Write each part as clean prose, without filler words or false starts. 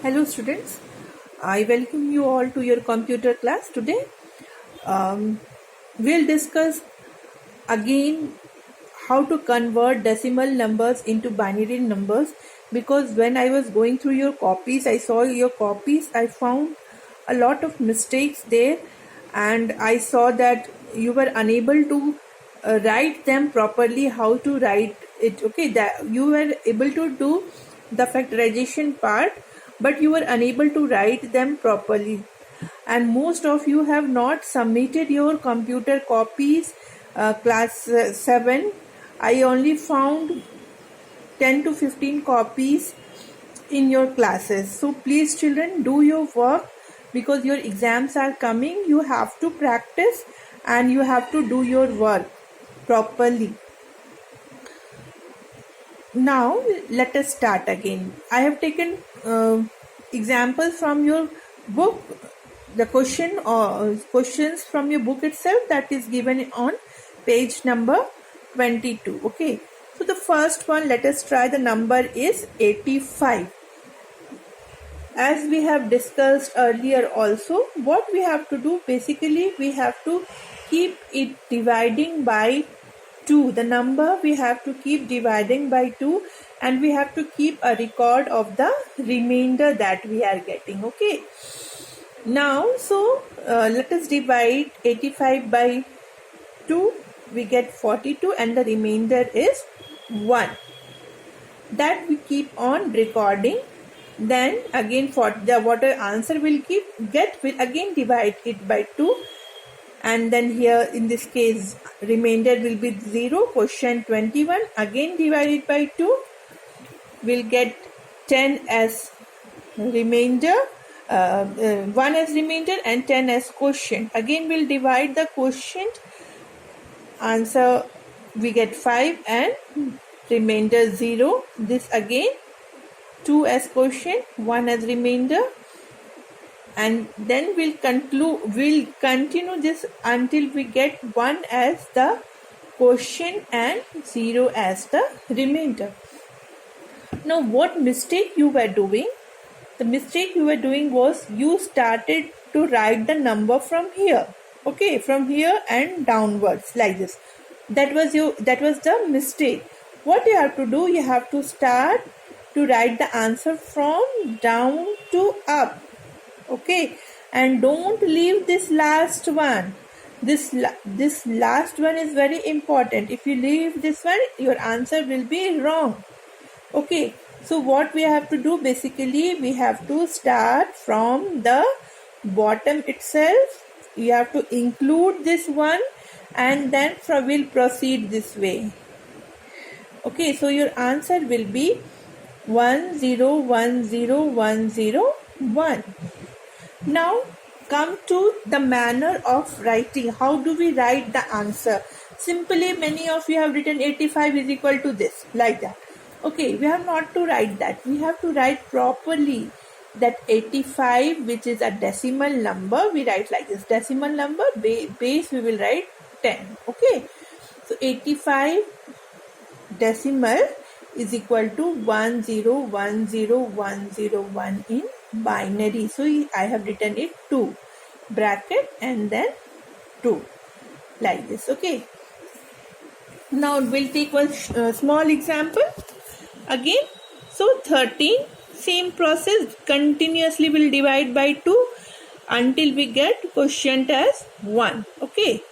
Hello students, I welcome you all to your computer class. Today we'll discuss again how to convert decimal numbers into binary numbers, because when I was going through your copies, I saw your copies, I found a lot of mistakes there, and I saw that you were unable to write them properly, how to write it. Okay, that you were able to do the factorization part, but you were unable to write them properly, and most of you have not submitted your computer copies. Class 7, I only found 10 to 15 copies in your classes. So please children, do your work, because your exams are coming. You have to practice and you have to do your work properly. Now let us start again. I have taken examples from your book, the questions from your book itself, that is given on page number 22. Okay, so the first one, let us try. The number is 85. As we have discussed earlier also, what we have to do, basically we have to keep it dividing by 2. The number we have to keep dividing by 2, and we have to keep a record of the remainder that we are getting. Okay, now so let us divide 85 by 2. We get 42, and the remainder is 1. That we keep on recording. Then again, for the whatever answer we'll get, we'll again divide it by 2, and then here in this case remainder will be 0. Question 21, again divided by 2, we'll get 10 as remainder, 1 as remainder and 10 as quotient. Again we'll divide the quotient, answer we get 5 and remainder 0. This again 2 as quotient, 1 as remainder, and then we'll continue this until we get 1 as the quotient and 0 as the remainder. Now what mistake you were doing? The mistake you were doing was you started to write the number from here. Okay, from here and downwards like this. That was the mistake. What you have to do, you have to start to write the answer from down to up. Okay, and don't leave this last one. This last one is very important. If you leave this one, your answer will be wrong. Okay, so what we have to do, basically we have to start from the bottom itself. You have to include this one, and then we'll proceed this way. Okay, so your answer will be 1010101. Now come to the manner of writing. How do we write the answer? Simply, many of you have written 85 is equal to this, like that. Okay, we have not to write that. We have to write properly that 85, which is a decimal number, we write like this. Decimal number, base we will write 10. Okay, so 85 decimal is equal to 1010101 in binary. So I have written it 2 bracket and then 2 like this. Okay, now we'll take one small example again. So 13, same process, continuously will divide by 2 until we get quotient as 1. Okay,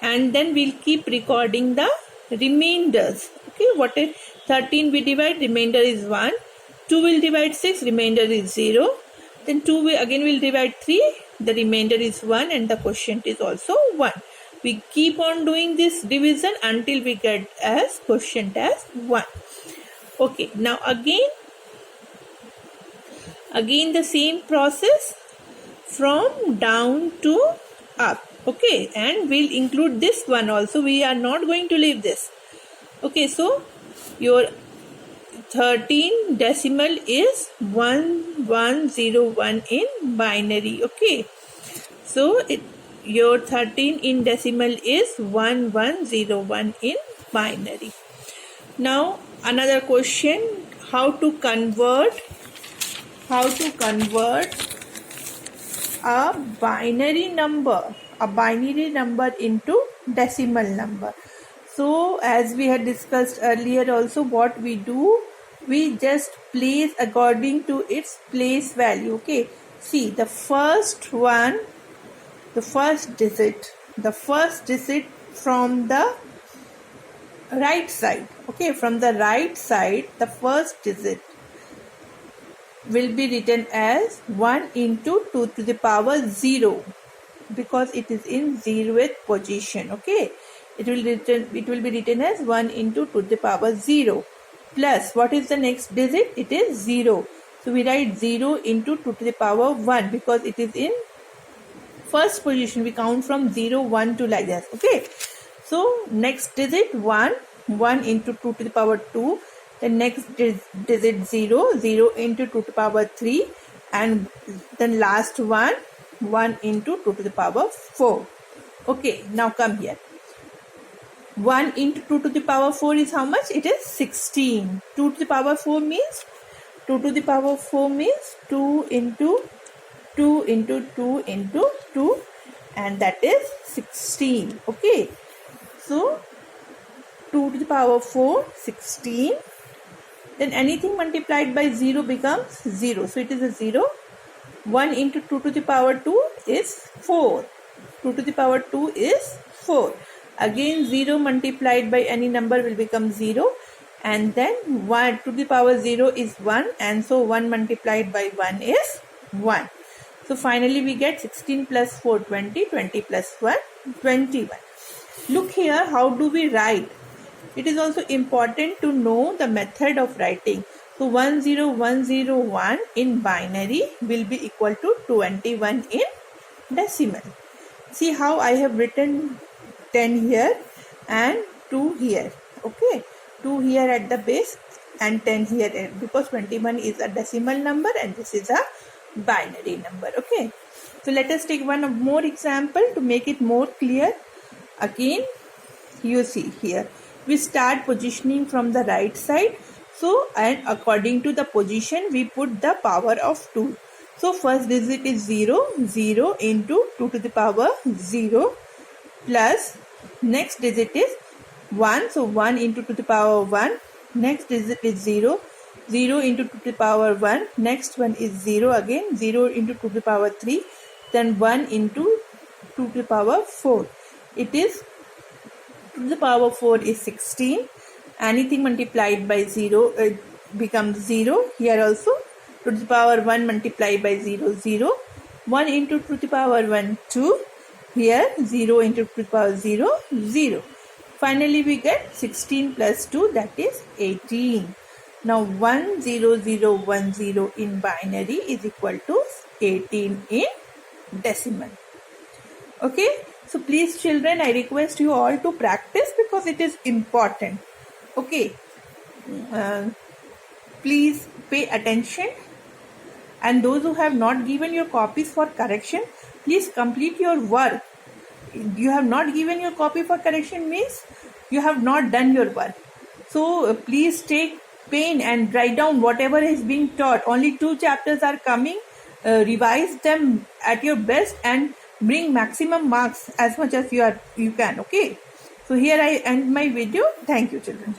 and then we'll keep recording the remainders. Okay, what is 13 we divide, remainder is 1. 2 will divide 6, remainder is 0. Then 2 will divide 3, the remainder is 1, and the quotient is also 1. We keep on doing this division until we get as quotient as 1. Okay, now again the same process from down to up. Okay, and we'll include this one also. We are not going to leave this. Okay, so your 13 decimal is 1101 in binary. Okay, so your 13 in decimal is 1101 in binary. Now another question, how to convert how to convert a binary number into decimal number. So as we had discussed earlier also, what we do, we just place according to its place value. Okay, see the first digit from the right side. Okay, from the right side, the first digit will be written as 1 into 2 to the power 0, because it is in 0th position. Okay, it will be written as 1 into 2 to the power 0 plus, what is the next digit? It is 0. So we write 0 into 2 to the power 1 because it is in first position. We count from 0, 1, 2 like that. Okay, so next digit 1 into 2 to the power 2. The next digit 0 into 2 to the power 3, and then last one 1 into 2 to the power 4. Okay, now come here. 1 into 2 to the power 4 is how much? It is 16. 2 to the power 4 means 2 to the power 4 means 2 into 2 into 2 into 2, and that is 16. Okay, so 2 to the power 4, 16. Then anything multiplied by 0 becomes 0. So it is a 0. 1 into 2 to the power 2 is 4. 2 to the power 2 is 4. Again 0 multiplied by any number will become 0. And then 1 to the power 0 is 1. And so 1 multiplied by 1 is 1. So finally we get 16 plus 4, 20. 20 plus 1, 21. Look here, how do we write? It is also important to know the method of writing. So 10101 in binary will be equal to 21 in decimal. See how I have written 10 here and 2 here. Okay, 2 here at the base and 10 here, because 21 is a decimal number and this is a binary number. Okay, so let us take one more example to make it more clear. Again, you see here, we start positioning from the right side. So, and according to the position, we put the power of 2. So, first digit is 0. 0 into 2 to the power 0 plus next digit is 1. So, 1 into 2 to the power 1. Next digit is 0. 0 into 2 to the power 1. Next one is 0 again. 0 into 2 to the power 3. Then 1 into 2 to the power 4. It is 2 to the power 4 is 16. Anything multiplied by 0 becomes 0. Here also 2 to the power 1 multiplied by 0, 0. 1 into 2 to the power 1, 2. Here 0 into 2 to the power 0, 0. Finally we get 16 plus 2, that is 18. Now 10010 in binary is equal to 18 in decimal. Okay, so please children, I request you all to practice because it is important. Okay, please pay attention, and those who have not given your copies for correction, please complete your work. You have not given your copy for correction means you have not done your work. So please take pain and write down whatever is being taught. Only 2 chapters are coming. Revise them at your best and bring maximum marks as much as you can. Okay, so here I end my video. Thank you children.